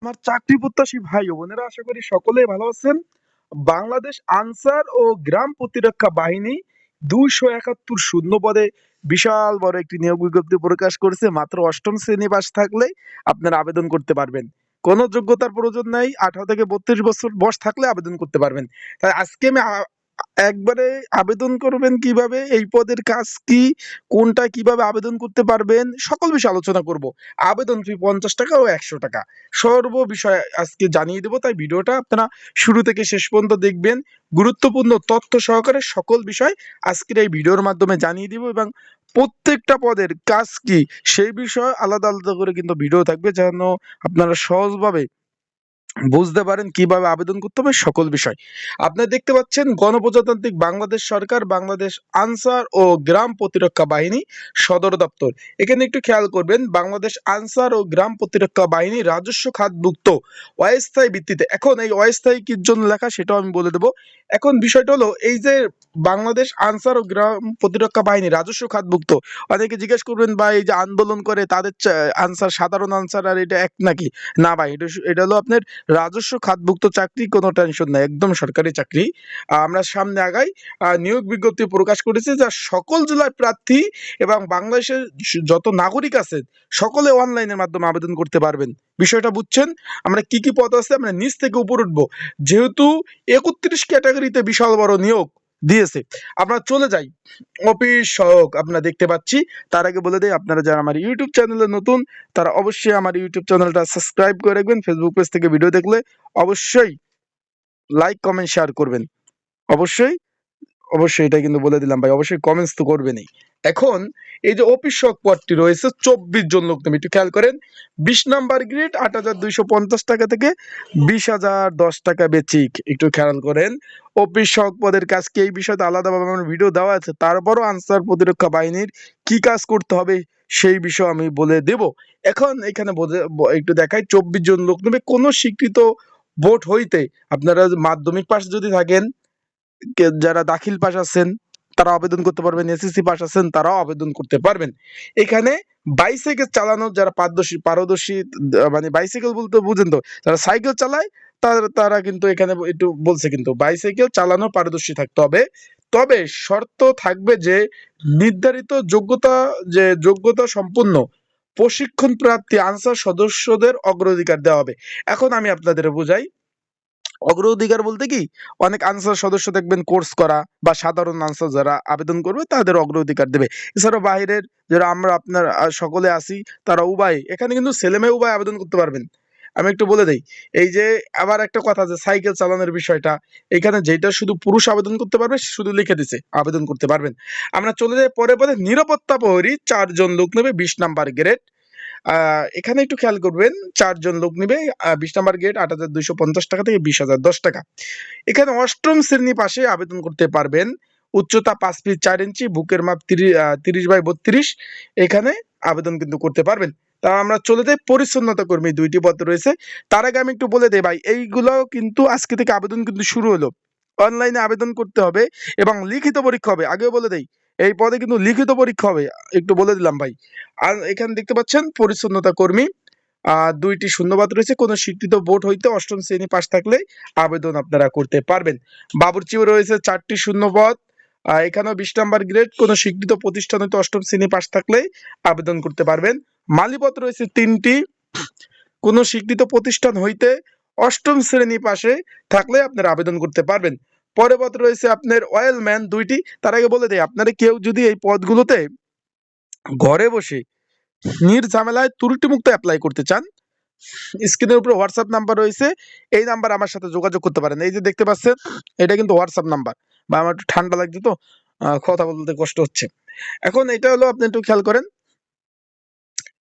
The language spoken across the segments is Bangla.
আমার চাকরি প্রত্যাশী ভাই ও বোনেরা, আশা করি সকলেই ভালো আছেন। বাংলাদেশ আনসার ও গ্রাম প্রতিরক্ষা বাহিনী 271 শূন্য পদে বিশাল বড় একটি নিয়োগ বিজ্ঞপ্তি প্রকাশ করেছে। মাত্র অষ্টম শ্রেণী পাস থাকলেই আপনারা আবেদন করতে পারবেন। কোনো যোগ্যতার প্রয়োজন নাই। 18 থেকে 32 বছর বয়স থাকলে আবেদন করতে পারবেন। তাই আজকে আমি একবারে আবেদন করবেন কিভাবে, এই পদের কাজ কি, কোনটা কিভাবে আবেদন করতে পারবেন, সকল বিষয়ে আলোচনা করব। আবেদন ফি 50 টাকা ও 100 টাকা, সর্ব বিষয় আজকে জানিয়ে দেবো। তাই ভিডিওটা আপনারা শুরু থেকে শেষ পর্যন্ত দেখবেন। গুরুত্বপূর্ণ তথ্য সহকারে সকল বিষয় আজকের এই ভিডিওর মাধ্যমে জানিয়ে দিব, এবং প্রত্যেকটা পদের কাজ কি সেই বিষয়ে আলাদা আলাদা করে কিন্তু ভিডিও থাকবে, যেন আপনারা সহজভাবে বুঝতে পারেন কিভাবে আবেদন করতে হবে সকল বিষয়। আপনারা দেখতে পাচ্ছেন গণপ্রজাতান্ত্রিক বাংলাদেশ সরকার, বাংলাদেশ আনসার ও গ্রাম প্রতিরক্ষা বাহিনী সদর দপ্তর। এখানে একটু খেয়াল করবেন, বাংলাদেশ আনসার ও গ্রাম প্রতিরক্ষা বাহিনী রাজস্ব খাতভুক্ত অস্থায়ী ভিত্তিতে। এখন এই অস্থায়ী কি জন্য লেখা সেটাও আমি বলে দেবো। এখন বিষয়টা হলো এই যে বাংলাদেশ আনসার ও গ্রাম প্রতিরক্ষা বাহিনী রাজস্ব খাতভুক্ত, অনেকে জিজ্ঞেস করবেন ভাই এই যে আন্দোলন করে তাদের আনসার সাধারণ আনসার আর এটা এক নাকি? না ভাই, এটা হলো আপনার রাজস্ব খাতভুক্ত চাকরি, কোনো টেনশন নাই, একদম সরকারি চাকরি। আমরা সামনে আগাই। নিয়োগ বিজ্ঞপ্তি প্রকাশ করেছে যা সকল জেলার প্রার্থী এবং বাংলাদেশের যত নাগরিক আছেন সকলে অনলাইনের মাধ্যমে আবেদন করতে পারবেন। বিষয়টা বুঝছেন? আমরা কি কি পদ আছে আমরা নিচ থেকে উপর উঠবো, যেহেতু 31 ক্যাটাগরিতে বিশাল বড় নিয়োগ দিয়েছে। আমরা চলে যাই অফিস সহক, আপনারা দেখতে পাচ্ছি। তার আগে বলে দেই, আপনারা যারা আমার ইউটিউব চ্যানেলে নতুন তারা অবশ্যই আমার ইউটিউব চ্যানেলটা সাবস্ক্রাইব করে রাখবেন। ফেসবুক পেজ থেকে ভিডিও দেখলে অবশ্যই লাইক কমেন্ট শেয়ার করবেন। অবশ্যই অবশ্যই এটা কিন্তু বলে দিলাম ভাই, অবশ্যই কমেন্টস তো করবেনই। এখন এই যে অফিস সহক পদটি রয়েছে 24 জন লোক নেবে, একটু খেয়াল করেন। 20 নাম্বার গ্রেড 8,250 টাকা থেকে 20,010 টাকা বেচিক, একটু খেয়াল করেন। অফিস সহক পদের কাজ কি, এই বিষয়টা আলাদাভাবে আমার ভিডিও দেওয়া আছে। তারপরও আনসার প্রতিরক্ষা বাহিনীর কি কাজ করতে হবে সেই বিষয় আমি বলে দেব। এখন এখানে একটু দেখাই, 24 জন লোক নেবে। কোন স্বীকৃত বোর্ড হইতে, আপনারা মাধ্যমিক পাশ যদি থাকেন, যারা দাখিল পাস আছেন তারা আবেদন করতে পারবেন, এসএসসি পাস আছেন তারাও আবেদন করতে পারবেন। এখানে বাইসাইকেল চালানোর যারা পারদর্শী, মানে বাইসাইকেল বলতে বুঝেন তো, যারা সাইকেল চালায় তারা কিন্তু এখানে একটু বলছে, কিন্তু বাইসাইকেল চালানো পারদর্শী থাকতে হবে। তবে শর্ত থাকবে যে নির্ধারিত যোগ্যতা সম্পূর্ণ প্রশিক্ষণ প্রাপ্তি আনসার সদস্যদের অগ্রাধিকার দেওয়া হবে। এখন আমি আপনাদের বুঝাই। অগ্রাধিকার বলতে কি, অনেক আনসার সদস্য দেখবেন কোর্স করা বা সাধারণ আনসার যারা আবেদন করবে তাদের অগ্রাধিকার দেবে। এছাড়াও বাইরের যারা আমরা আপনার সকলে আছি তারা উভয়, এখানে কিন্তু ছেলে মেয়ে উভয় আবেদন করতে পারবেন। আমি একটু বলে দেই, এই যে আবার একটা কথা যে সাইকেল চালানোর বিষয়টা, এখানে যেটা শুধু পুরুষ আবেদন করতে পারবে শুধু লিখে দিছে আবেদন করতে পারবেন। আমরা চলে যাই পরে পরে। নিরাপত্তা প্রহরী 4 জন লোক নেবে, 20 নাম্বার গ্রেড। এখানে একটু খেয়াল করবেন, 4 জন লোক নিবে। 20 নাম্বার গেট 8,250 টাকা থেকে 20,010 টাকা। এখানে অষ্টম শ্রেণী পাশে আবেদন করতে পারবেন। উচ্চতা 5 ফিট 4 ইঞ্চি, বুকের মাপ 30/32। এখানে আবেদন কিন্তু করতে পারবেন। তা আমরা চলে যাই পরিচ্ছন্নতা কর্মী, 2টি পদ রয়েছে। তার আগে আমি একটু বলে দেই ভাই, এইগুলো কিন্তু আজকে থেকে আবেদন কিন্তু শুরু হলো। অনলাইনে আবেদন করতে হবে এবং লিখিত পরীক্ষা হবে। আগেও বলে দেই, এই পদে কিন্তু লিখিত পরীক্ষা হবে, একটু বলে দিলাম ভাই। আর এখানে দেখতে পাচ্ছেন পরিচ্ছন্নতা কর্মী, 2টি শূন্যপদ রয়েছে। কোনো স্বীকৃত বোর্ড হইতে অষ্টম শ্রেণী পাস থাকলে আবেদন আপনারা করতে পারবেন। বাবুর্চিও রয়েছে 4টি শূন্যপদ। এখানেও 20 নাম্বার গ্রেড, কোনো স্বীকৃত প্রতিষ্ঠান হইতে অষ্টম শ্রেণী পাস থাকলে আবেদন করতে পারবেন। মালিপদ রয়েছে 3টি, কোনো স্বীকৃত প্রতিষ্ঠান হইতে অষ্টম শ্রেণী পাশে থাকলে আপনারা আবেদন করতে পারবেন। পরে পদ রয়েছে আপনার অয়েলম্যান 2টি। তার আগে বলে দেয়, আপনারা কেউ যদি এই পদগুলোতে ঘরে বসে নির্ঝামেলায় ত্রুটিমুক্ত অ্যাপ্লাই করতে চান, স্ক্রিনের উপরে হোয়াটসঅ্যাপ নাম্বার রয়েছে, এই নাম্বার আমার সাথে যোগাযোগ করতে পারেন। এই যে দেখতে পাচ্ছেন, এটা কিন্তু হোয়াটসঅ্যাপ নাম্বার। বা আমার একটু ঠান্ডা লাগছে তো কথা বলতে কষ্ট হচ্ছে। এখন এটা হলো, আপনি একটু খেয়াল করেন,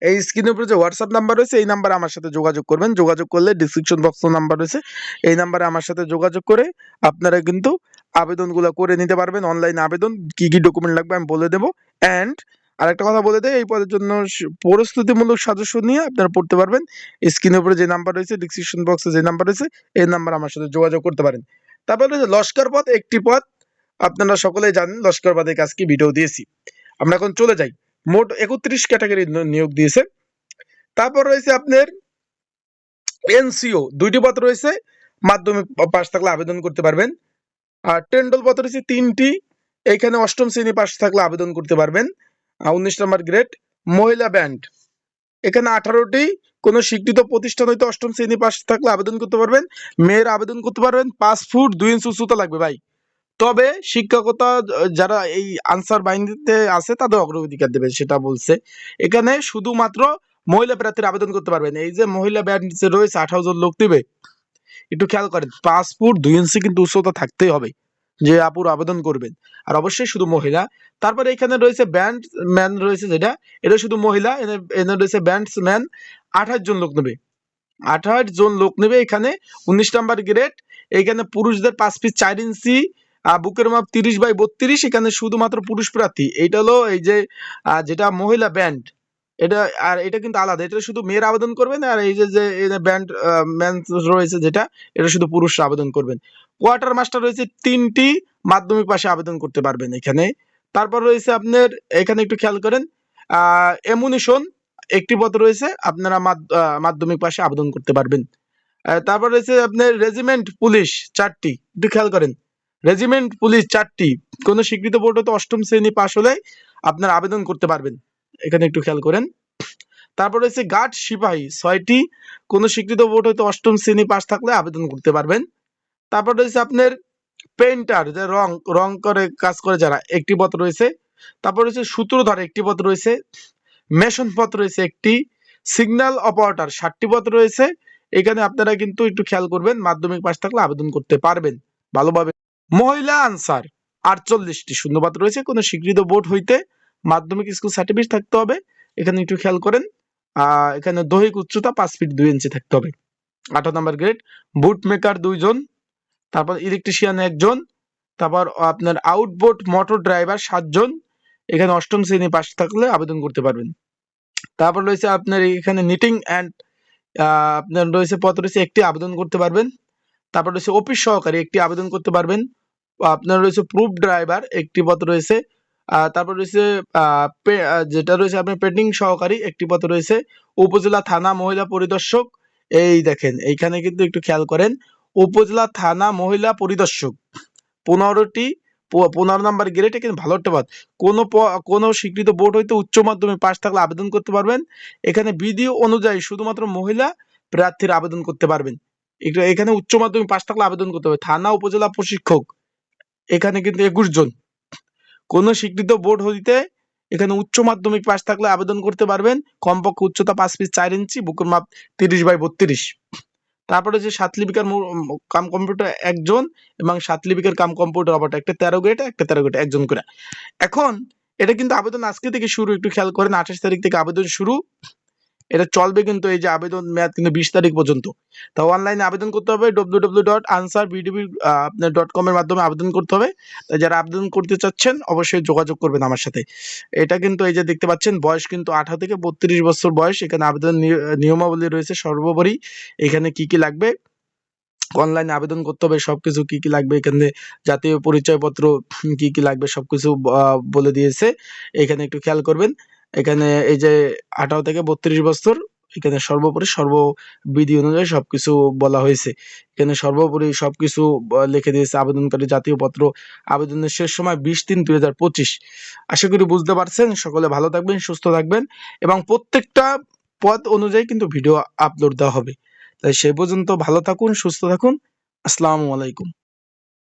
এই স্ক্রিনের উপরে যে হোয়াটসঅ্যাপ নাম্বার রয়েছে এই নাম্বারে আমার সাথে যোগাযোগ করবেন। যোগাযোগ করলে ডিসক্রিপশন বক্সে নাম্বার রয়েছে, এই নাম্বারে আমার সাথে যোগাযোগ করে আপনারা কিন্তু আবেদনগুলো করে নিতে পারবেন। অনলাইন আবেদন কি কি ডকুমেন্ট লাগবে আমি বলে দেবো। অ্যান্ড আরেকটা কথা বলে দেয়, এই পদের জন্য প্রস্তুতিমূলক সাজেশ নিয়ে আপনারা পড়তে পারবেন। স্ক্রিনের উপরে যে নাম্বার রয়েছে, ডিসক্রিপশন বক্সে যে নাম্বার রয়েছে, এই নাম্বার আমার সাথে যোগাযোগ করতে পারেন। তারপরে যে লস্কর পদ, একটি পদ, আপনারা সকলেই জানেন লস্কর পদের কাজ কি, ভিডিও দিয়েছি। আমরা এখন চলে যাই। মোট 31 ক্যাটাগরি নিয়োগ দিয়েছে। তারপর রয়েছে আপনার এনসিও 2টি পদ রয়েছে, মাধ্যমিক পাশ থাকলে আবেদন করতে পারবেন। আর টেন্ডল পদ রয়েছে 3টি, এইখানে 8ম শ্রেণী পাশ থাকলে আবেদন করতে পারবেন। 19 নম্বর গ্রেড। মহিলা ব্যান্ড এখানে 18টি, কোন স্বীকৃত প্রতিষ্ঠান হইতে 8ম শ্রেণী পাশ থাকলে আবেদন করতে পারবেন। মেয়েরা আবেদন করতে পারবেন। 5 ফুট 2 ইঞ্চি উচ্চতা লাগবে ভাই। তবে শিক্ষকতা যারা এই আনসার বাহিনীতে আছে তাদের অগ্রাধিকার দেবে সেটা বলছে। এখানে শুধুমাত্র মহিলা প্রার্থীরা আবেদন করতে পারবেন। এই যে মহিলা ব্যান্ড যে রয়েছে 18 জন লোক নেবে, একটু খেয়াল করেন 5 ফুট 2 ইঞ্চি কিন্তু উচ্চতা থাকতেই হবে যে আপুর আবেদন করবেন। আর অবশ্যই শুধু মহিলা। তারপরে এখানে রয়েছে ব্যান্ড ম্যান রয়েছে, যেটা এটা শুধু মহিলা। এখানে রয়েছে ব্যান্ডসম্যান, 28 জন লোক নেবে। 28 জন লোক নেবে এখানে। 19 নাম্বার গ্রেড। এখানে পুরুষদের 5 ফিট 4 ইঞ্চি, বুকের মাপ 30/32। এখানে শুধুমাত্র পুরুষ প্রার্থী। এইটা হলো এই যে যেটা মহিলা ব্যান্ড, এটা আর এটা কিন্তু আলাদা। এটা শুধু মেয়েরা আবেদন করবেন। আর এই যে যে ব্যান্ড ম্যান রয়েছে যেটা, এটা শুধু পুরুষরা আবেদন করবেন। কোয়ার্টার মাস্টার রয়েছে 3টি, মাধ্যমিক পাশে আবেদন করতে পারবেন এখানে। তারপর রয়েছে আপনার এখানে একটু খেয়াল করেন এমুনিশন 1টি পদ রয়েছে, আপনারা মাধ্যমিক পাশে আবেদন করতে পারবেন। তারপর রয়েছে আপনার রেজিমেন্ট পুলিশ 4টি, একটু খেয়াল করেন রেজিমেন্ট পুলিশ 4টি, কোন স্বীকৃত বোর্ড হতে 8ম শ্রেণী পাশ হলে আপনারা আবেদন করতে পারবেন। এখানে একটু খেয়াল করেন। তারপর রয়েছে গার্ড সিপাহী 6টি, কোন স্বীকৃত বোর্ড হতে 8ম শ্রেণী পাশ থাকলে আবেদন করতে পারবেন। তারপর রয়েছে আপনার পেইন্টার, যে রং রং করে কাজ করে যারা, 1টি পদ রয়েছে। তারপর রয়েছে সূত্রধর 1টি পদ রয়েছে। মেশন পদ রয়েছে 1টি। সিগন্যাল অপারেটর 60টি পদ রয়েছে। এখানে আপনারা কিন্তু একটু খেয়াল করবেন, মাধ্যমিক পাশ থাকলে আবেদন করতে পারবেন ভালোভাবে। মহিলা আনসার 48টি শূন্যপদ রয়েছে, কোন স্বীকৃত বোর্ড হইতে মাধ্যমিক স্কুল সার্টিফিকেট থাকতে হবে। এখানে একটু খেয়াল করেন এখানে দৈহিক উচ্চতা 5 ফিট 2 ইঞ্চি থাকতে হবে। 18 নম্বর গ্রেড। বুট মেকার 2 জন, তারপর ইলেকট্রিশিয়ান 1 জন, তারপর আপনার আউটবোর্ড মোটর ড্রাইভার 7 জন। এখানে 8ম শ্রেণী পাশ থাকলে আবেদন করতে পারবেন। তারপর রয়েছে আপনার এখানে নিটিং অ্যান্ড আপনার রয়েছে পদ রয়েছে 1টি, আবেদন করতে পারবেন। তারপর রয়েছে অফিস সহকারী 1টি, আবেদন করতে পারবেন। আপনার রয়েছে প্রুফ ড্রাইভার 1টি পদ রয়েছে। তারপর রয়েছে যেটা রয়েছে আপনার পেন্টিং সহকারী 1টি পদ রয়েছে। উপজেলা থানা মহিলা পরিদর্শক, এই দেখেন এইখানে কিন্তু একটু খেয়াল করেন, উপজেলা থানা মহিলা পরিদর্শক 15টি, 15 নম্বর গ্রেডে কিন্তু ভালো একটা পদ। কোনো স্বীকৃত বোর্ড হইতে উচ্চ মাধ্যমিক পাশ থাকলে আবেদন করতে পারবেন। এখানে বিধি অনুযায়ী শুধুমাত্র মহিলা প্রার্থীরা আবেদন করতে পারবেন। এখানে উচ্চ মাধ্যমিক পাশ থাকলে আবেদন করতে হবে। থানা উপজেলা প্রশিক্ষক এখানে কিন্তু 21 জন। কোন স্বীকৃত বোর্ড হইতে এখানে উচ্চ মাধ্যমিক পাশ থাকলে আবেদন করতে পারবেন। কমপক্ষে উচ্চতা 5 ফিট 4 ইঞ্চি, বুকের মাপ 30/32। তারপরে যে 7 লিপিকার কাম কম্পিউটার 1 জন এবং 7 লিপিকার কাম কম্পিউটার অপারেটর, একটা 13 গ্রেড একটা 13 গ্রেড 1 জন করে। এখন এটা কিন্তু আবেদন আজকে থেকে শুরু, একটু খেয়াল করেন 28 তারিখ থেকে আবেদন শুরু। এটা চলবে কিন্তু এই যে আবেদন মেয়াদ কিন্তু 20 তারিখ পর্যন্ত। তো অনলাইনে আবেদন করতে হবে www.answerbdb.com এর মাধ্যমে আবেদন করতে হবে। তাই যারা আবেদন করতে চাচ্ছেন অবশ্যই যোগাযোগ করবেন আমার সাথে। এটা কিন্তু এই যে দেখতে পাচ্ছেন বয়স কিন্তু 18 থেকে 32 বছর বয়স। এখানে আবেদন নিয়মাবলী রয়েছে সর্বোপরি। এখানে কি কি লাগবে অনলাইনে আবেদন করতে হবে, সবকিছু কি কি লাগবে এখানে, জাতীয় পরিচয়পত্র কি কি লাগবে সবকিছু বলে দিয়েছে। এখানে একটু খেয়াল করবেন। এখানে এই যে 18 থেকে 32 বছর, এখানে সর্বোপরি সর্ববিধি অনুযায়ী সবকিছু বলা হয়েছে। এখানে সর্বোপরি সবকিছু লিখে দিয়েছে। আবেদনকারী জাতীয় পত্র, আবেদনের শেষ সময় 20/3/2025। আশা করি বুঝতে পারছেন। সকলে ভালো থাকবেন, সুস্থ থাকবেন এবং প্রত্যেকটা পদ অনুযায়ী কিন্তু ভিডিও আপলোড দেওয়া হবে। তাই সে পর্যন্ত ভালো থাকুন, সুস্থ থাকুন। আসসালামু আলাইকুম।